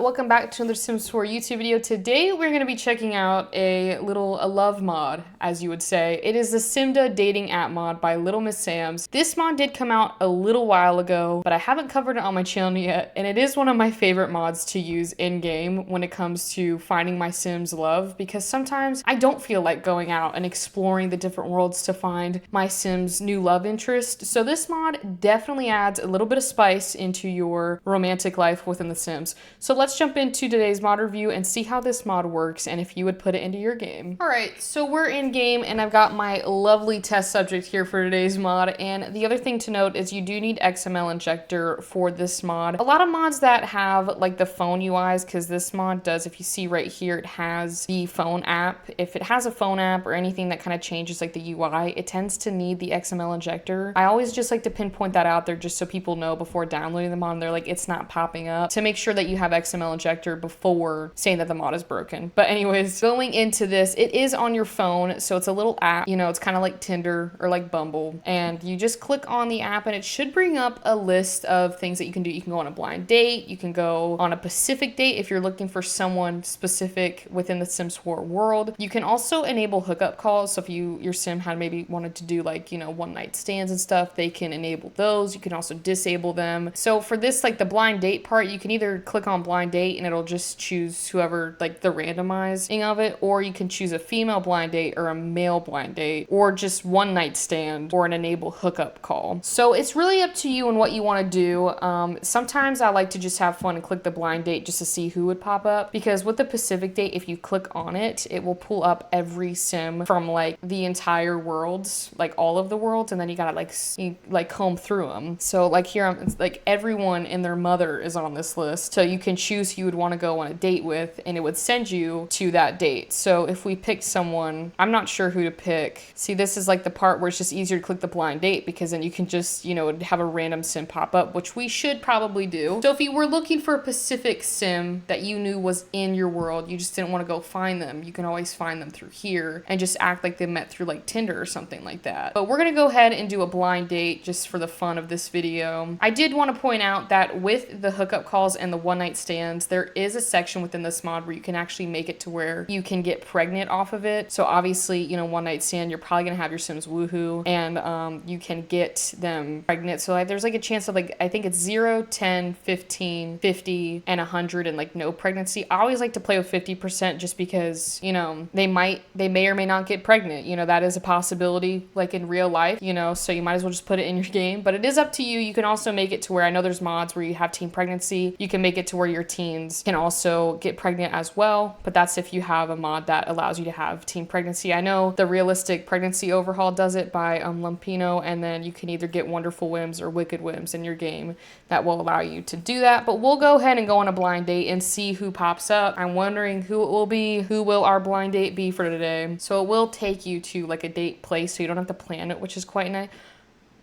welcome back to another Sims 4 YouTube video. Today we're going to be checking out a love mod, as you would say. It is the Simda dating app mod by Little Miss Sam's. This mod did come out a little while ago, but I haven't covered it on my channel yet, and it is one of my favorite mods to use in-game when it comes to finding my Sims love, because sometimes I don't feel like going out and exploring the different worlds to find my Sims new love interest. So this mod definitely adds a little bit of spice into your romantic life within the Sims. So let's jump into today's mod review and see how this mod works and if you would put it into your game. Alright, so we're in game and I've got my lovely test subject here for today's mod, and the other thing to note is you do need XML injector for this mod. A lot of mods that have like the phone UIs, because this mod does, if you see right here, it has the phone app. If it has a phone app or anything that kind of changes like the UI, it tends to need the XML injector. I always just like to pinpoint that out there just so people know before downloading the mod, they're like, it's not popping up, to make sure that you have XML injector before saying that the mod is broken. But anyways, going into this, it is on your phone, so it's a little app, you know, it's kind of like Tinder or like Bumble, and you just click on the app and it should bring up a list of things that you can do. You can go on a blind date, you can go on a specific date if you're looking for someone specific within the Sims 4 world. You can also enable hookup calls, so if your sim had maybe wanted to do like, you know, one night stands and stuff, they can enable those. You can also disable them. So for this, like the blind date part, you can either click on blind date and it'll just choose whoever, like the randomizing of it, or you can choose a female blind date or a male blind date, or just one night stand or an enable hookup call. So it's really up to you and what you want to do. Sometimes I like to just have fun and click the blind date just to see who would pop up, because with the Pacific date, if you click on it, it will pull up every sim from like the entire worlds, like all of the worlds, and then you gotta like comb through them. So like here, it's like everyone and their mother is on this list, so you can choose who you would want to go on a date with and it would send you to that date. So if we picked someone, I'm not sure who to pick. See, this is like the part where it's just easier to click the blind date, because then you can just, you know, have a random sim pop up, which we should probably do. So if you were looking for a Pacific sim that you knew was in your world, you just didn't want to go find them, you can always find them through here and just act like they met through like Tinder or something like that. But we're gonna go ahead and do a blind date just for the fun of this video. I did want to point out that with the hookup calls and the one night stands, there is a section within this mod where you can actually make it to where you can get pregnant off of it. So obviously, you know, one night stand, you're probably gonna have your Sims woohoo, and you can get them pregnant. So like, there's like a chance of like, I think it's 0, 10, 15, 50, and 100, and like no pregnancy. I always like to play with 50% just because, you know, they may or may not get pregnant. You know, that is a possibility like in real life, you know, so you might as well just put it in your game. But it is up to you. You can also make it to where, I know there's mods where you have teen pregnancy. You can make it to where your teens can also get pregnant as well, but that's if you have a mod that allows you to have teen pregnancy. I know the Realistic Pregnancy Overhaul does it by Lumpino, and then you can either get Wonderful Whims or Wicked Whims in your game that will allow you to do that. But we'll go ahead and go on a blind date and see who pops up. I'm wondering who it will be. Who will our blind date be for today? So it will take you to like a date place, so you don't have to plan it, which is quite nice.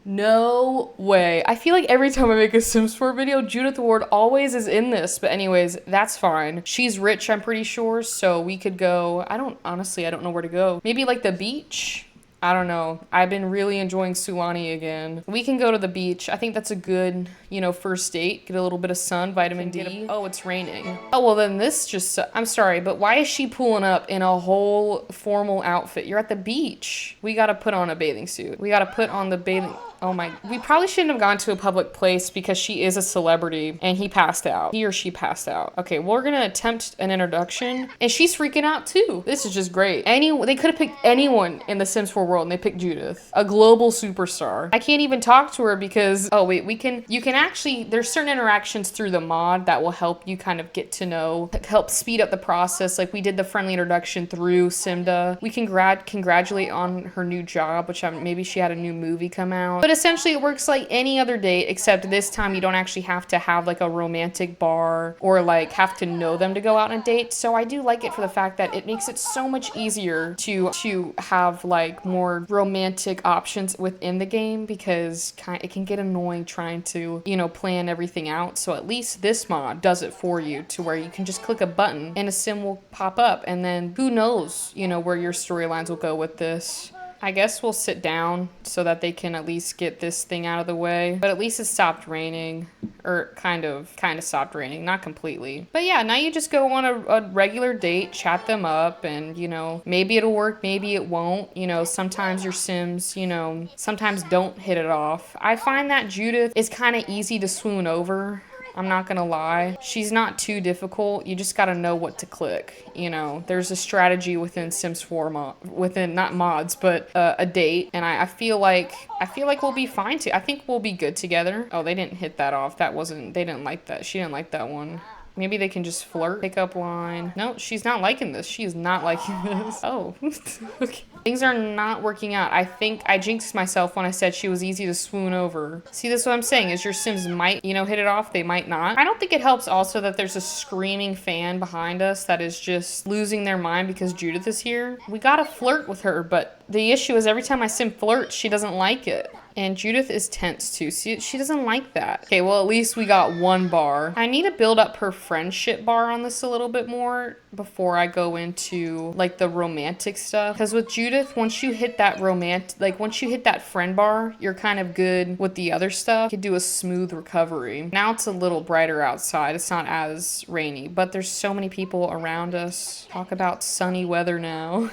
No way. I feel like every time I make a Sims 4 video, Judith Ward always is in this. But anyways, that's fine. She's rich, I'm pretty sure. So we could go, honestly, I don't know where to go. Maybe like the beach? I don't know. I've been really enjoying Sulani again. We can go to the beach. I think that's a good, you know, first date. Get a little bit of sun, vitamin D. Oh, it's raining. Oh, well then this just, I'm sorry, but why is she pulling up in a whole formal outfit? You're at the beach. We gotta put on a bathing suit. We gotta put on the bathing... Oh my, we probably shouldn't have gone to a public place because she is a celebrity and he passed out. He or she passed out. Okay, we're gonna attempt an introduction, and she's freaking out too. This is just great. They could have picked anyone in the Sims 4 world and they picked Judith, a global superstar. I can't even talk to her because, oh wait, you can actually, there's certain interactions through the mod that will help you kind of get to know, help speed up the process. Like we did the friendly introduction through Simda. We can congratulate on her new job, which maybe she had a new movie come out. But essentially it works like any other date, except this time you don't actually have to have like a romantic bar or like have to know them to go out on a date. So I do like it for the fact that it makes it so much easier to have like more romantic options within the game, because it can get annoying trying to, you know, plan everything out. So at least this mod does it for you to where you can just click a button and a sim will pop up, and then who knows, you know, where your storylines will go with this. I guess we'll sit down so that they can at least get this thing out of the way. But at least it stopped raining. Or kind of stopped raining, not completely. But yeah, now you just go on a regular date, chat them up, and you know, maybe it'll work, maybe it won't. You know, sometimes your Sims, you know, sometimes don't hit it off. I find that Judith is kind of easy to swoon over. I'm not gonna lie. She's not too difficult. You just gotta know what to click. You know, there's a strategy within Sims 4 within not mods, but a date. And I feel like we'll be fine too. I think we'll be good together. Oh, they didn't hit that off. They didn't like that. She didn't like that one. Maybe they can just flirt. Pickup line. No, she's not liking this. She is not liking this. Oh, okay. Things are not working out. I think I jinxed myself when I said she was easy to swoon over. See, this is what I'm saying, is your Sims might, you know, hit it off. They might not. I don't think it helps also that there's a screaming fan behind us that is just losing their mind because Judith is here. We gotta flirt with her, but the issue is every time my Sim flirts, she doesn't like it. And Judith is tense too. See, she doesn't like that. Okay, well, at least we got one bar. I need to build up her friendship bar on this a little bit more before I go into like the romantic stuff. Because with Judith, once you hit that once you hit that friend bar, you're kind of good with the other stuff. You could do a smooth recovery. Now it's a little brighter outside. It's not as rainy, but there's so many people around us. Talk about sunny weather now.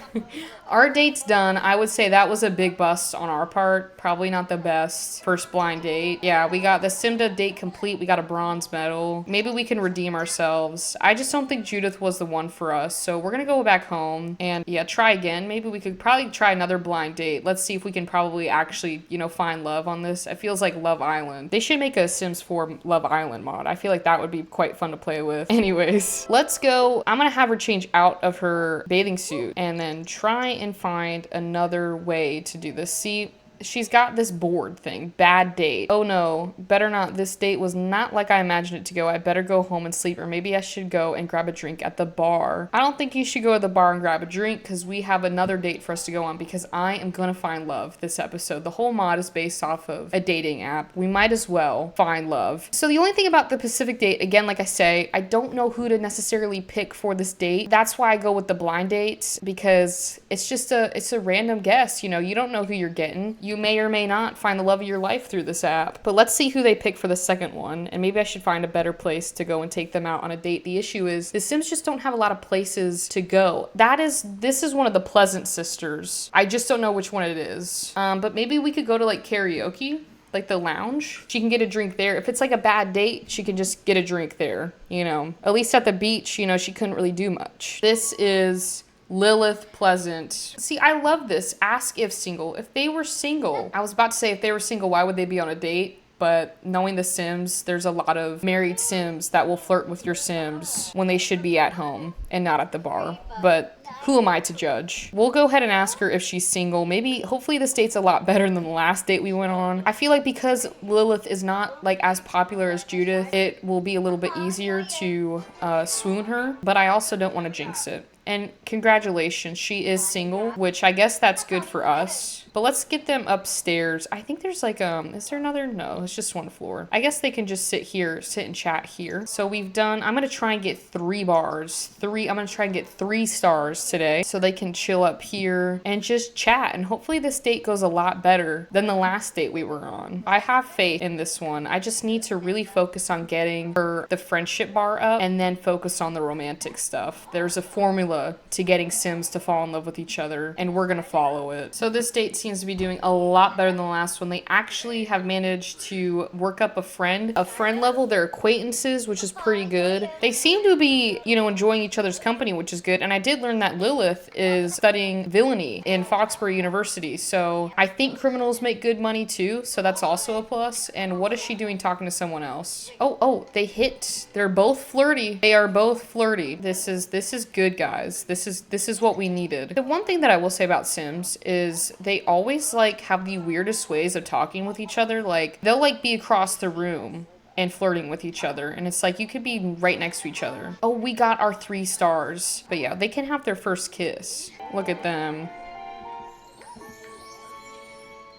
Our date's done. I would say that was a big bust on our part. Probably not the best first blind date. Yeah, we got the Simda date complete. We got a bronze medal. Maybe we can redeem ourselves. I just don't think Judith was the one for us. So we're gonna go back home and yeah, try again. Maybe we could probably try another blind date. Let's see if we can probably actually, you know, find love on this. It feels like Love Island. They should make a Sims 4 Love Island mod. I feel like that would be quite fun to play with. Anyways, let's go. I'm gonna have her change out of her bathing suit and then try and find another way to do this. See, she's got this board thing. Bad date. Oh no, better not. This date was not like I imagined it to go. I better go home and sleep, or maybe I should go and grab a drink at the bar. I don't think you should go to the bar and grab a drink because we have another date for us to go on, because I am gonna find love this episode. The whole mod is based off of a dating app. We might as well find love. So the only thing about the Pacific date, again, like I say, I don't know who to necessarily pick for this date. That's why I go with the blind dates, because it's a random guess. You know, you don't know who you're getting. You may or may not find the love of your life through this app. But let's see who they pick for the second one. And maybe I should find a better place to go and take them out on a date. The issue is the Sims just don't have a lot of places to go. This is one of the Pleasant Sisters. I just don't know which one it is. But maybe we could go to like karaoke, like the lounge. She can get a drink there. If it's like a bad date, she can just get a drink there, you know. At least at the beach, you know, she couldn't really do much. This is Lilith Pleasant. See, I love this. Ask if single. If they were single, I was about to say if they were single, why would they be on a date? But knowing the Sims, there's a lot of married Sims that will flirt with your Sims when they should be at home and not at the bar. But who am I to judge? We'll go ahead and ask her if she's single. Maybe, hopefully this date's a lot better than the last date we went on. I feel like because Lilith is not like as popular as Judith, it will be a little bit easier to swoon her. But I also don't want to jinx it. And congratulations, she is single, which I guess that's good for us. But let's get them upstairs. I think there's like, is there another? No, it's just one floor. I guess they can just sit and chat here. So we've done, I'm gonna try and get 3 bars. I'm gonna try and get 3 stars today so they can chill up here and just chat. And hopefully this date goes a lot better than the last date we were on. I have faith in this one. I just need to really focus on getting the friendship bar up and then focus on the romantic stuff. There's a formula to getting Sims to fall in love with each other, and we're gonna follow it. So this date seems to be doing a lot better than the last one. They actually have managed to work up a friend level. They're acquaintances, which is pretty good. They seem to be, you know, enjoying each other's company, which is good. And I did learn that Lilith is studying villainy in Foxbury University. So I think criminals make good money too. So that's also a plus. And what is she doing talking to someone else? Oh, they hit. They're both flirty. They are both flirty. This is good, guys. This is what we needed. The one thing that I will say about Sims is they always like have the weirdest ways of talking with each other. Like they'll like be across the room and flirting with each other, and it's like you could be right next to each other. Oh, we got our 3 stars. But yeah, they can have their first kiss. Look at them.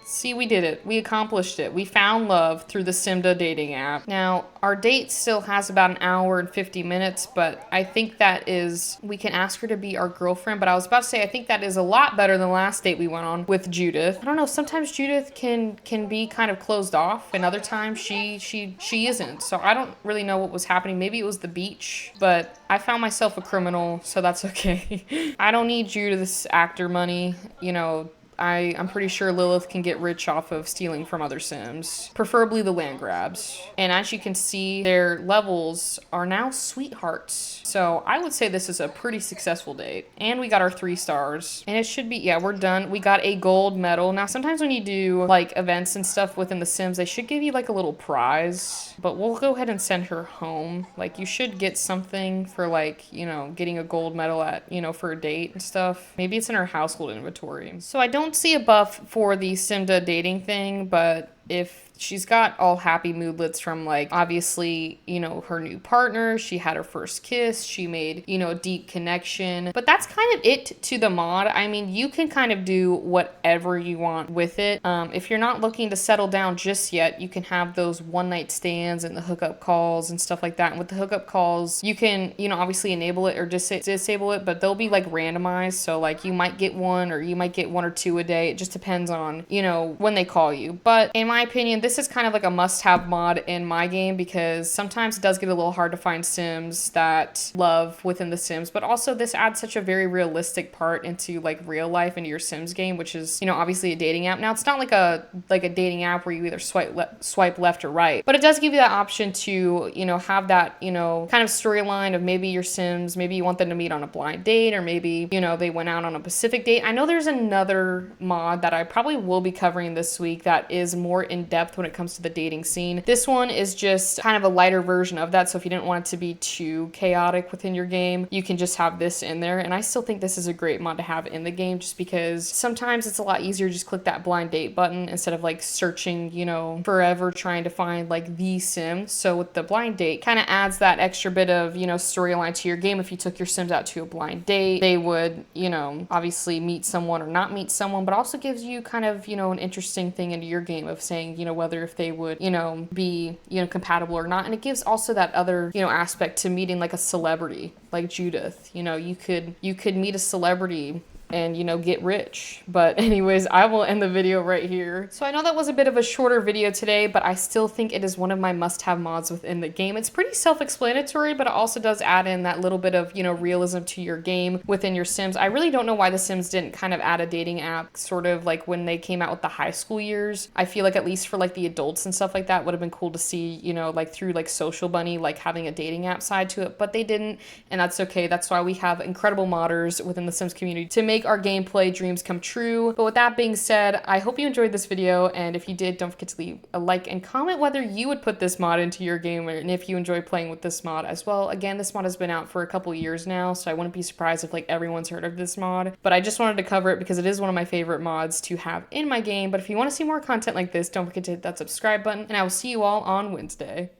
See, we did it. We accomplished it. We found love through the Simda dating app. Now, our date still has about an hour and 50 minutes, but I think that is, we can ask her to be our girlfriend, but I was about to say, I think that is a lot better than the last date we went on with Judith. I don't know, sometimes Judith can be kind of closed off, and other times she isn't. So I don't really know what was happening. Maybe it was the beach, but I found myself a criminal, so that's okay. I don't need Judith's actor money, you know. I'm pretty sure Lilith can get rich off of stealing from other Sims, preferably the land grabs. And as you can see, their levels are now sweethearts. So I would say this is a pretty successful date. And we got our 3 stars. And it should be, yeah, we're done. We got a gold medal. Now, sometimes when you do like events and stuff within the Sims, they should give you like a little prize. But we'll go ahead and send her home. Like, you should get something for like, you know, getting a gold medal at, you know, for a date and stuff. Maybe it's in her household inventory. So I don't see a buff for the Simda dating thing, but if she's got all happy moodlets from like obviously, you know, her new partner, she had her first kiss, she made, you know, a deep connection, but that's kind of it to the mod. I mean, you can kind of do whatever you want with it. If you're not looking to settle down just yet, you can have those one night stands and the hookup calls and stuff like that. And with the hookup calls, you can, you know, obviously enable it or disable it, but they'll be like randomized. So like you might get one or you might get 1 or 2 a day. It just depends on, you know, when they call you. But in my opinion, this is kind of like a must-have mod in my game because sometimes it does get a little hard to find Sims that love within the Sims, but also this adds such a very realistic part into like real life into your Sims game, which is, you know, obviously a dating app. Now it's not like a dating app where you either swipe left or right, but it does give you that option to, you know, have that, you know, kind of storyline of maybe your Sims, maybe you want them to meet on a blind date, or maybe, you know, they went out on a Pacific date. I know there's another mod that I probably will be covering this week that is more in depth when it comes to the dating scene. This one is just kind of a lighter version of that. So if you didn't want it to be too chaotic within your game, you can just have this in there. And I still think this is a great mod to have in the game just because sometimes it's a lot easier to just click that blind date button instead of like searching, you know, forever trying to find like the Sim. So with the blind date, kind of adds that extra bit of, you know, storyline to your game. If you took your Sims out to a blind date, they would, you know, obviously meet someone or not meet someone, but also gives you kind of, you know, an interesting thing into your game of saying, you know, whether if they would, you know, be, you know, compatible or not. And it gives also that other, you know, aspect to meeting like a celebrity like Judith. You know, you could meet a celebrity and, you know, get rich. But anyways, I will end the video right here. So I know that was a bit of a shorter video today, but I still think it is one of my must-have mods within the game. It's pretty self-explanatory, but it also does add in that little bit of, you know, realism to your game within your Sims. I really don't know why the Sims didn't kind of add a dating app sort of like when they came out with the high school years. I feel like at least for like the adults and stuff like that would have been cool to see, you know, like through like Social Bunny, like having a dating app side to it, but they didn't, and that's okay. That's why we have incredible modders within the Sims community to make our gameplay dreams come true. But with that being said, I hope you enjoyed this video, and if you did, don't forget to leave a like and comment whether you would put this mod into your game and if you enjoy playing with this mod as well. Again, this mod has been out for a couple years now, so I wouldn't be surprised if like everyone's heard of this mod, but I just wanted to cover it because it is one of my favorite mods to have in my game. But if you want to see more content like this, don't forget to hit that subscribe button, and I will see you all on Wednesday.